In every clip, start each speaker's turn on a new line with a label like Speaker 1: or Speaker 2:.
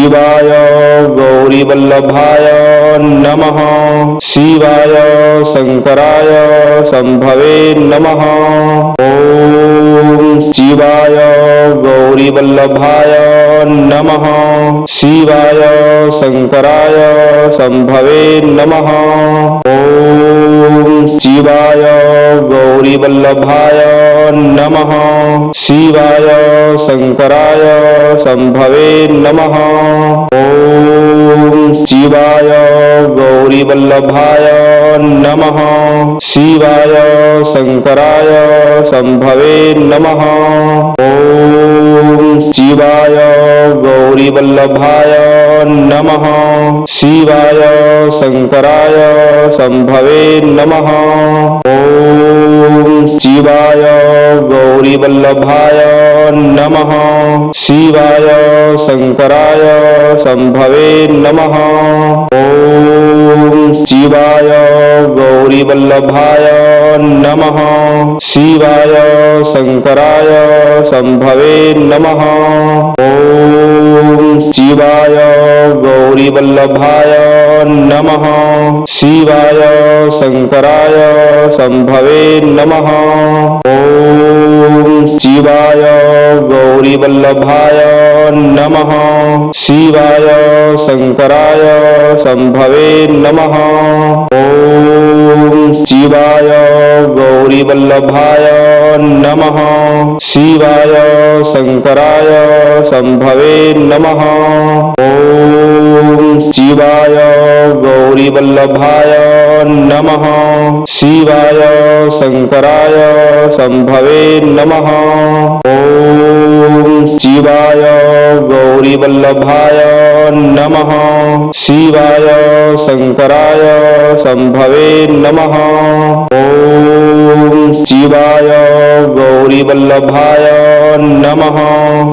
Speaker 1: शिवाय गौरीवल्लभाय नमः। शिवाय शंकराय संभवे नमः। ओम शिवाय गौरीवल्लभाय नमः। शिवाय शंकराय संभवे नमः। ओम शिवाय गौरीवल्लभाय नमः। शिवाय शंकराय संभवे नमः। ओम शिवाय गौरीवल्लभाय नमः। शिवाय शंकराय संभवे नमः। ओम शिवाय गौरीवल्लभाय नमः। शिवाय शंकराय संभवे नमः। ओम शिवाय गौरीवल्लभाय नमः। शिवाय शंकराय संभवे नमः। ओम शिवाय गौरीवल्लभाय नमः। शिवाय शंकराय संभवे नमः। ओम शिवाय गौरीवल्लभाय नमः। शिवाय शंकराय संभवे नमः। ओम शिवाय गौरीवल्लभाय नमः। शिवाय शंकराय संभवे नमः। ओम शिवाय गौरीवल्लभाय नमः। शिवाय शंकराय संभवे नमः। ओम शिवाय गौरीवल्लभाय नमः। शिवाय शंकराय संभवे नमः। ओम शिवाय गौरीवल्लभाय नमः। शिवाय शंकराय संभवे नमः। ओम शिवाय गौरीवल्लभाय नमः।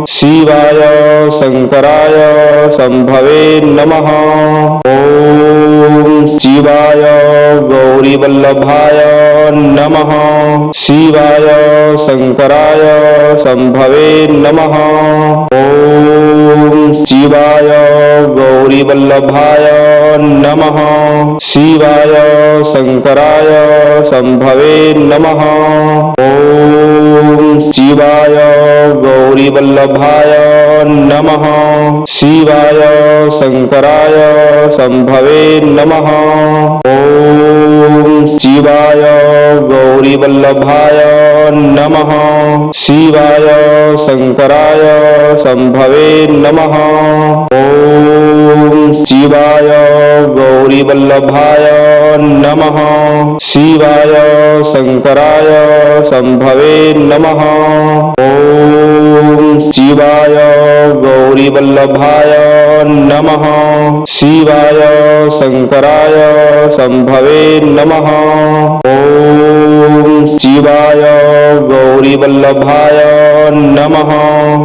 Speaker 1: शिवाय शंकराय संभवे नमः। ओम शिवाय गौरीवल्लभाय नमः। शिवाय शंकराय संभवे नमः। ओम शिवाय गौरीवल्लभाय नमः। शिवाय शंकराय संभवे नमः। ओम शिवाय गौरीवल्लभाय नमः। शिवाय शंकराय संभवे नमः। ओम शिवाय गौरीवल्लभाय नमः। शिवाय शंकराय संभवे नमः। ओम शिवाय गौरीवल्लभाय नमः। शिवाय शंकराय संभवे नमः। ओम शिवाय गौरीवल्लभाय नमः। शिवाय शंकराय संभवे नमः। ओम शिवाय गौरीवल्लभाय नमः।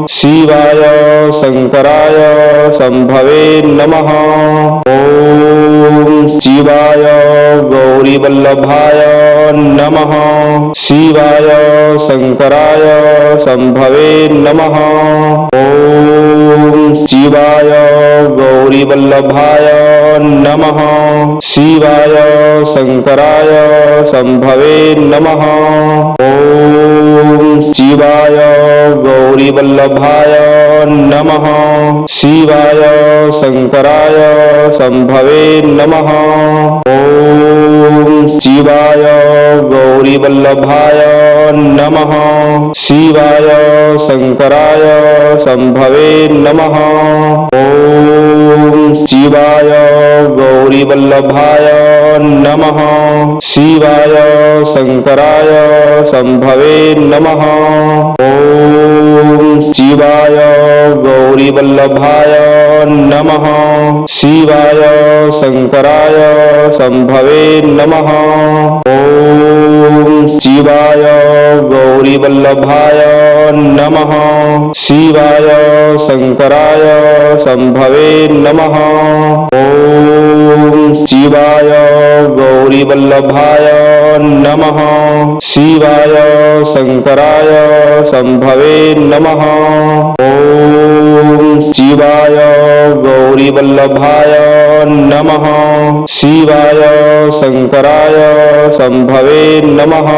Speaker 1: शिवाय शंकराय संभवे नमः। ओम शिवाय गौरीवल्लभाय नमः। शिवाय शंकराय संभवे नमः। ओम शिवाय गौरीवल्लभाय नमः। शिवाय शंकराय संभवे नमः। ओम शिवाय गौरीवल्लभाय नमः। शिवाय शंकराय संभवे नमः। ओम शिवाय गौरीवल्लभाय नमः। शिवाय शंकराय संभवे नमः। ओम शिवाय गौरीवल्लभाय नमः। शिवाय शंकराय संभवे नमः। ओम शिवाय गौरीवल्लभाय नमः। शिवाय शंकराय संभवे नमः। ओम शिवाय गौरीवल्लभाय नमः। शिवाय शंकराय संभवे नमः। ओम शिवाय गौरीवल्लभाय नमः। शिवाय शंकराय संभवे नमः। ओम शिवाय गौरीवल्लभाय नमः। शिवाय शंकराय संभवे नमः।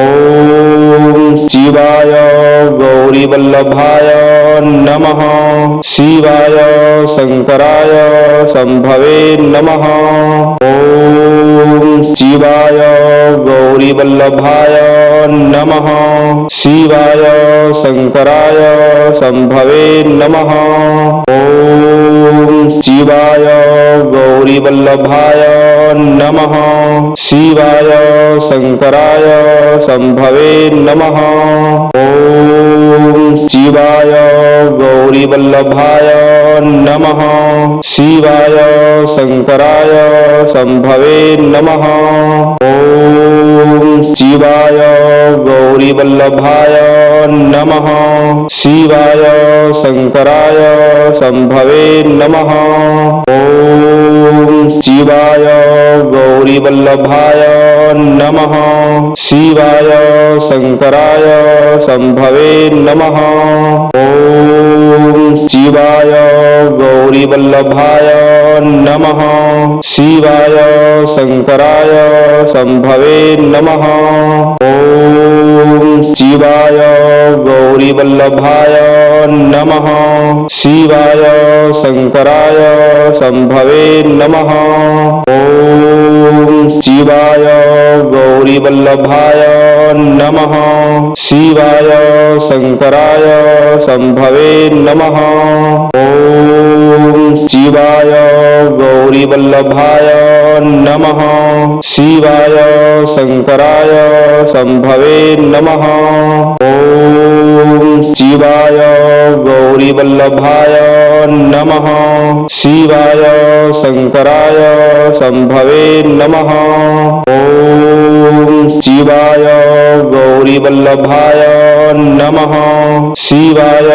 Speaker 1: ओम शिवाय गौरीवल्लभाय नमः। शिवाय शंकराय संभवे नमः। ओम शिवाय गौरीवल्लभाय नमः। शिवाय शंकराय संभवे नमः। ओम शिवाय गौरीवल्लभाय नमः। शिवाय शंकराय संभवे नमः। ओम शिवाय गौरीवल्लभाय नमः। शिवाय शंकराय संभवे नमः। ओम शिवाय गौरीवल्लभाय नमः। शिवाय शंकराय संभवे नमः। ओम शिवाय गौरीवल्लभाय नमः। शिवाय शंकराय संभवे नमः। ओम शिवाय गौरीवल्लभाय नमः। शिवाय शंकराय संभवे नमः। ओम शिवाय गौरीवल्लभाय नमः। शिवाय शंकराय संभवे नमः। ओम शिवाय गौरीवल्लभाय नमः। शिवाय शंकराय संभवे नमः। ओम शिवाय गौरीवल्लभाय नमः। शिवाय शंकराय संभवे नमः। ओम शिवाय गौरीवल्लभाय नमः। शिवाय शंकराय संभवे नमः। ओम शिवाय गौरीवल्लभाय नमः। शिवाय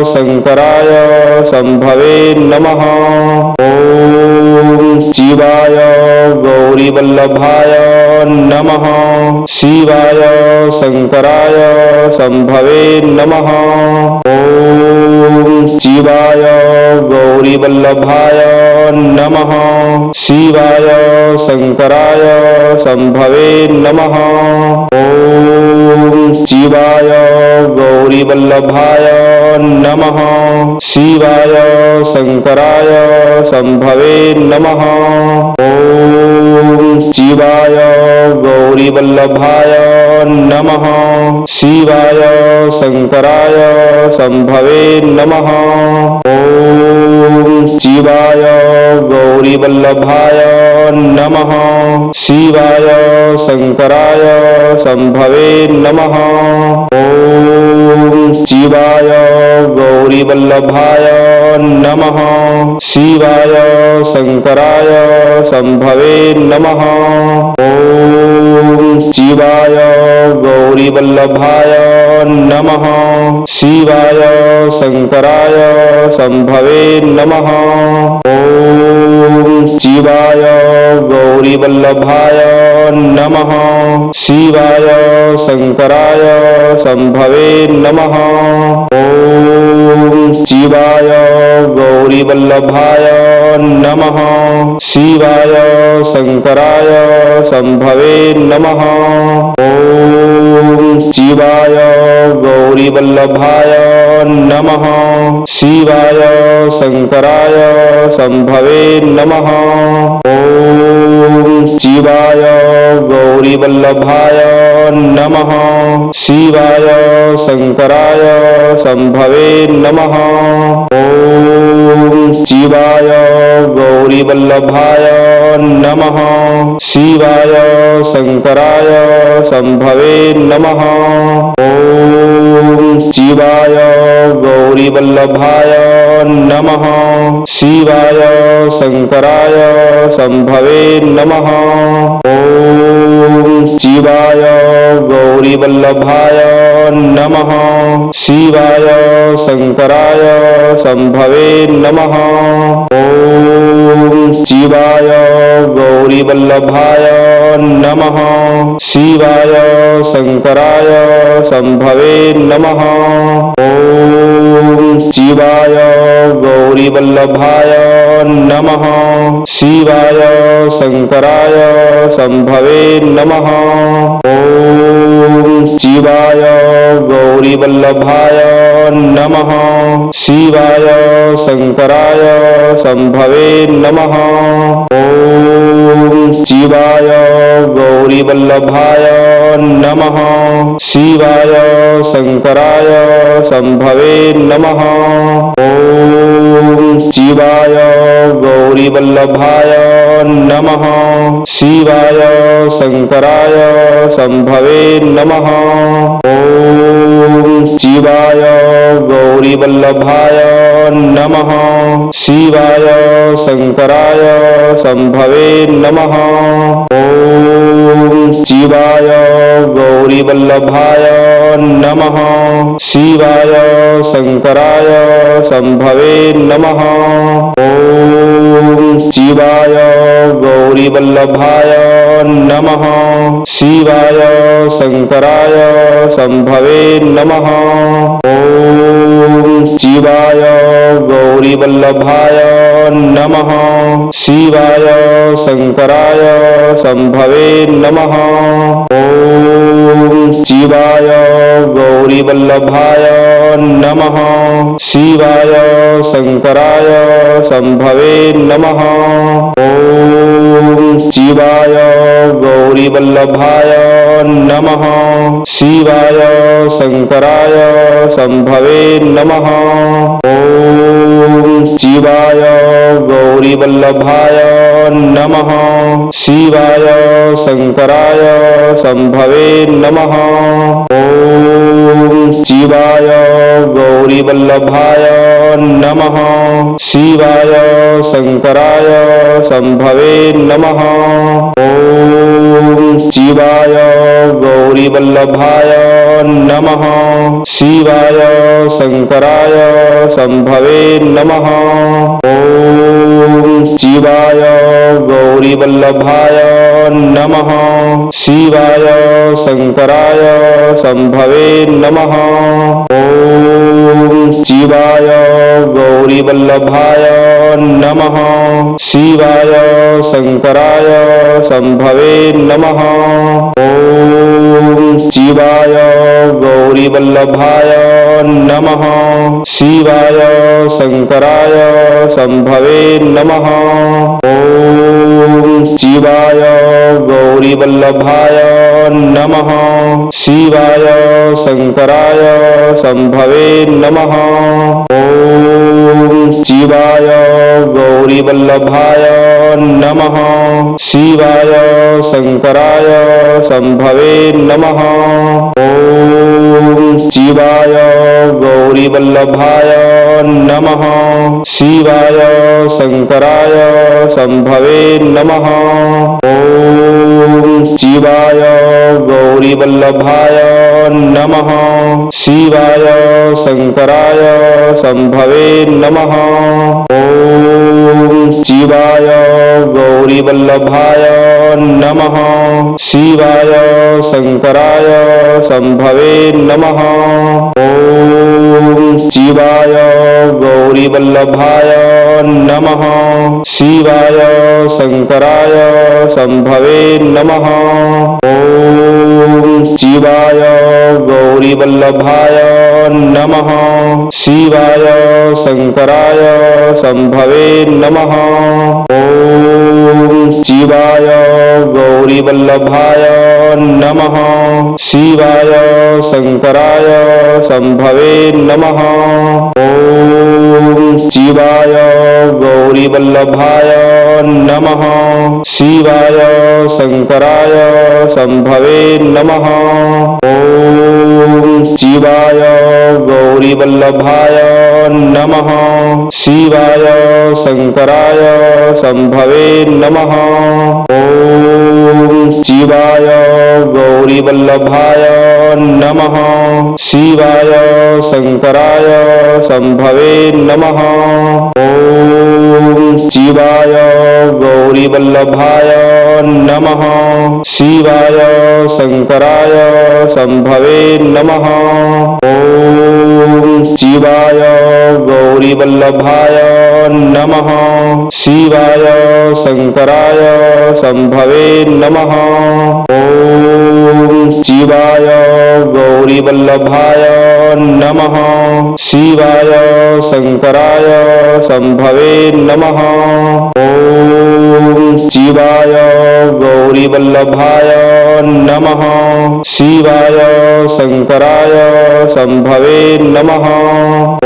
Speaker 1: शंकराय संभवे नमः। ओम शिवाय गौरीवल्लभाय नमः। शिवाय शंकराय संभवे नमः। ओम शिवाय गौरीवल्लभाय नमः। शिवाय शंकराय संभवे नमः। ओम शिवाय गौरीवल्लभाय नमः। शिवाय शंकराय संभवे नमः। ओम शिवाय गौरीवल्लभाय नमः। शिवाय शंकराय संभवे नमः। ओम शिवाय गौरीवल्लभाय नमः। शिवाय शंकराय संभवे नमः। ओम शिवाय गौरीवल्लभाय नमः। शिवाय शंकराय संभवे नमः। ओम शिवाय गौरीवल्लभाय नमः। शिवाय शंकराय संभवे नमः। ओम शिवाय गौरीवल्लभाय नमः। शिवाय शंकराय संभवे नमः। ओम शिवाय गौरीवल्लभाय नमः। शिवाय शंकराय संभवे नमः। ओम शिवाय गौरीवल्लभाय नमः। शिवाय शंकराय संभवे नमः। ओम शिवाय गौरीवल्लभाय नमः। शिवाय शंकराय संभवे नमः। ओम शिवाय गौरीवल्लभाय नमः। शिवाय शंकराय संभवे नमः। ओम शिवाय गौरीवल्लभाय नमः। शिवाय शंकराय संभवे नमः। ओम शिवाय गौरीवल्लभाय नमः। शिवाय शंकराय संभवे नमः। ओम शिवाय गौरीवल्लभाय नमः। शिवाय शंकराय शंभवे नमः। ओम शिवाय गौरीवल्लभाय नमः। शिवाय शंकराय शंभवे नमः। ओम शिवाय गौरीवल्लभाय नमः। शिवाय शंकराय शंभवे नमः। ओम शिवाय गौरीवल्लभाय नमः। शिवाय शंकराय शंभवे नमः। ओम शिवाय गौरीवल्लभाय नमः। शिवाय शंकराय शंभवे नमः। ओम शिवाय गौरीवल्लभाय नमः। शिवाय शंकराय शंभवे नमः। ओम शिवाय गौरीवल्लभाय नमः। शिवाय शंकराय शंभवे नमः। ओम शिवाय गौरीवल्लभाय नमः। शिवाय शंकराय शंभवे नमः। ओम शिवाय गौरीवल्लभाय नमः। शिवाय शंकराय शंभवे नमः। ओम शिवाय गौरीवल्लभाय नमः। शिवाय शंकराय शंभवे नमः। ओम शिवाय गौरीवल्लभाय नमः। शिवाय शंकराय शंभवे नमः। ओम शिवाय गौरीवल्लभाय नमः। शिवाय शंकराय शंभवे नमः। ओम शिवाय गौरीवल्लभाय नमः। शिवाय शंकराय शंभवे नमः। ओम शिवाय गौरीवल्लभाय नमः। शिवाय शंकराय शंभवे नमः। ओम शिवाय गौरीवल्लभाय नमः। शिवाय शंकराय शंभवे नमः। ओम शिवाय गौरीवल्लभाय नमः। शिवाय शंकराय शंभवे नमः। ओम शिवाय गौरीवल्लभाय नमः। शिवाय शंकराय शंभवे नमः। ओम शिवाय गौरीवल्लभाय नमः। शिवाय शंकराय शंभवे नमः। ओम शिवाय गौरीवल्लभाय नमः। शिवाय शंकराय शंभवे नमः। ओम शिवाय गौरीवल्लभाय नमः। शिवाय शंकराय शंभवे नमः। ओम शिवाय गौरीवल्लभाय नमः। शिवाय शंकराय शंभवे नमः। ओम शिवाय गौरीवल्लभाय नमः। शिवाय शंकराय शंभवे नमः। ओम शिवाय गौरीवल्लभाय नमः। शिवाय शंकराय शंभवे नमः। ओम शिवाय गौरीवल्लभाय नमः। शिवाय शंकराय शंभवे नमः। ओम शिवाय गौरीवल्लभाय नमः। शिवाय शंकराय शंभवे नमः। ओम शिवाय गौरीवल्लभाय नमः। शिवाय शंकराय शंभवे नमः। ओम शिवाय गौरीवल्लभाय नमः। शिवाय शंकराय शंभवे नमः। ओम शिवाय गौरीवल्लभाय नमः। शिवाय शंकराय शंभवे नमः। ओम शिवाय गौरीवल्लभाय नमः शिवाय शंकराय शंभवे नमः ओम शिवाय गौरीवल्लभाय नमः शिवाय शंकराय शंभवे नमः ओम शिवाय गौरीवल्लभाय नमः शिवाय शंकराय शंभवे नमः ओम शिवाय गौरीवल्लभाय नमः शिवाय शंकराय शंभवे नमः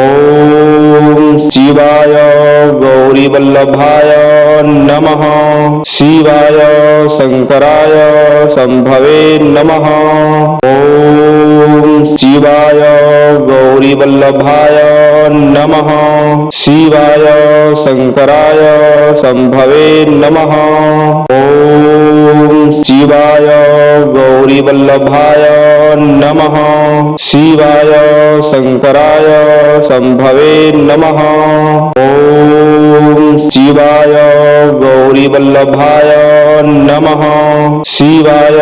Speaker 1: ओम शिवाय गौरीवल्लभाय नमः शिवाय शंकराय शंभवे नमः ओम शिवाय गौरीवल्लभाय नमः शिवाय शंकराय शंभवे नमः ओम शिवाय गौरीवल्लभाय नमः शिवाय शंकराय शंभवे नमः ओम शिवाय गौरीवल्लभाय नमः शिवाय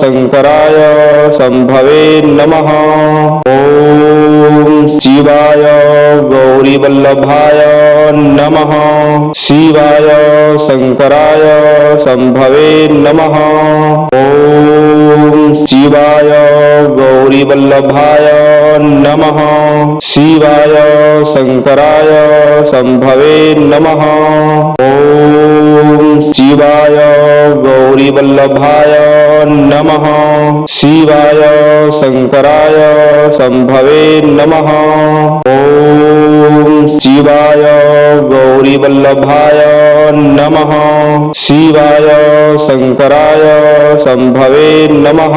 Speaker 1: शंकराय शंभवे नमः ओम शिवाय गौरीवल्लभाय नमः शिवाय शंकराय शंभवे नमः ओम शिवाय गौरीवल्लभाय नमः शिवाय शंकराय शंभवे नमः ओम शिवाय गौरीवल्लभाय नमः शिवाय शंकराय शंभवे नमः ओम शिवाय गौरीवल्लभाय नमः शिवाय शंकराय शंभवे नमः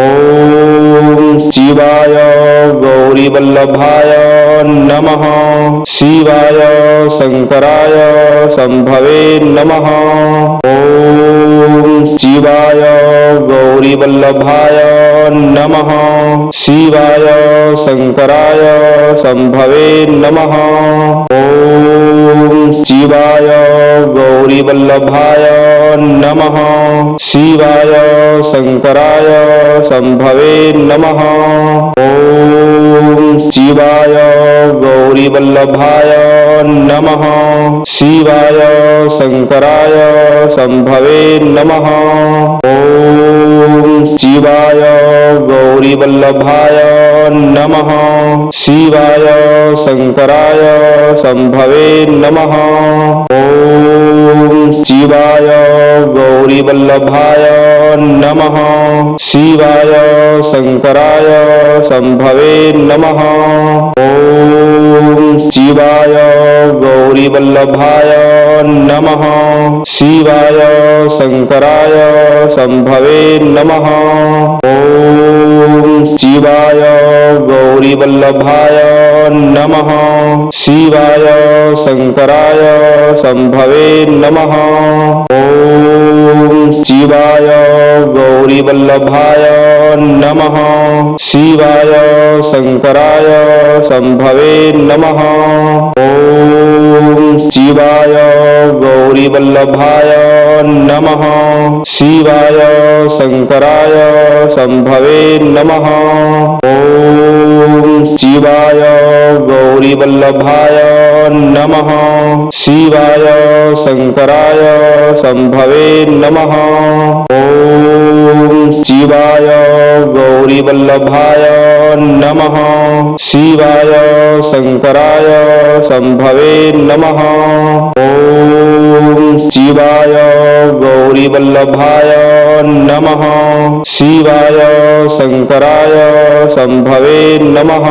Speaker 1: ओम शिवाय गौरीवल्लभाय नमः शिवाय शंकराय शंभवे नमः ओम शिवाय गौरीवल्लभाय नमः शिवाय शंकराय शंभवे नमः ओम शिवाय गौरीवल्लभाय नमः शिवाय शंकराय शंभवे नमः ओम शिवाय गौरीवल्लभाय नमः शिवाय शंकराय शंभवे नमः ओम शिवाय गौरीवल्लभाय नमः शिवाय शंकराय शंभवे नमः ओम शिवाय गौरीवल्लभाय नमः शिवाय शंकराय शंभवे नमः ओम शिवाय गौरीवल्लभाय नमः शिवाय शंकराय शंभवे नमः ओम शिवाय गौरीवल्लभाय नमः शिवाय शंकराय शंभवे नमः ओम शिवाय गौरीवल्लभाय नमः शिवाय शंकराय शंभवे नमः ओम शिवाय गौरीवल्लभाय नमः शिवाय शंकराय शंभवे नमः ओम शिवाय गौरीवल्लभाय नमः शिवाय शंकराय शंभवे नमः ओम शिवाय गौरीवल्लभाय नमः शिवाय शंकराय शंभवे नमः ओम शिवाय गौरीवल्लभाय नमः शिवाय शंकराय शंभवे नमः।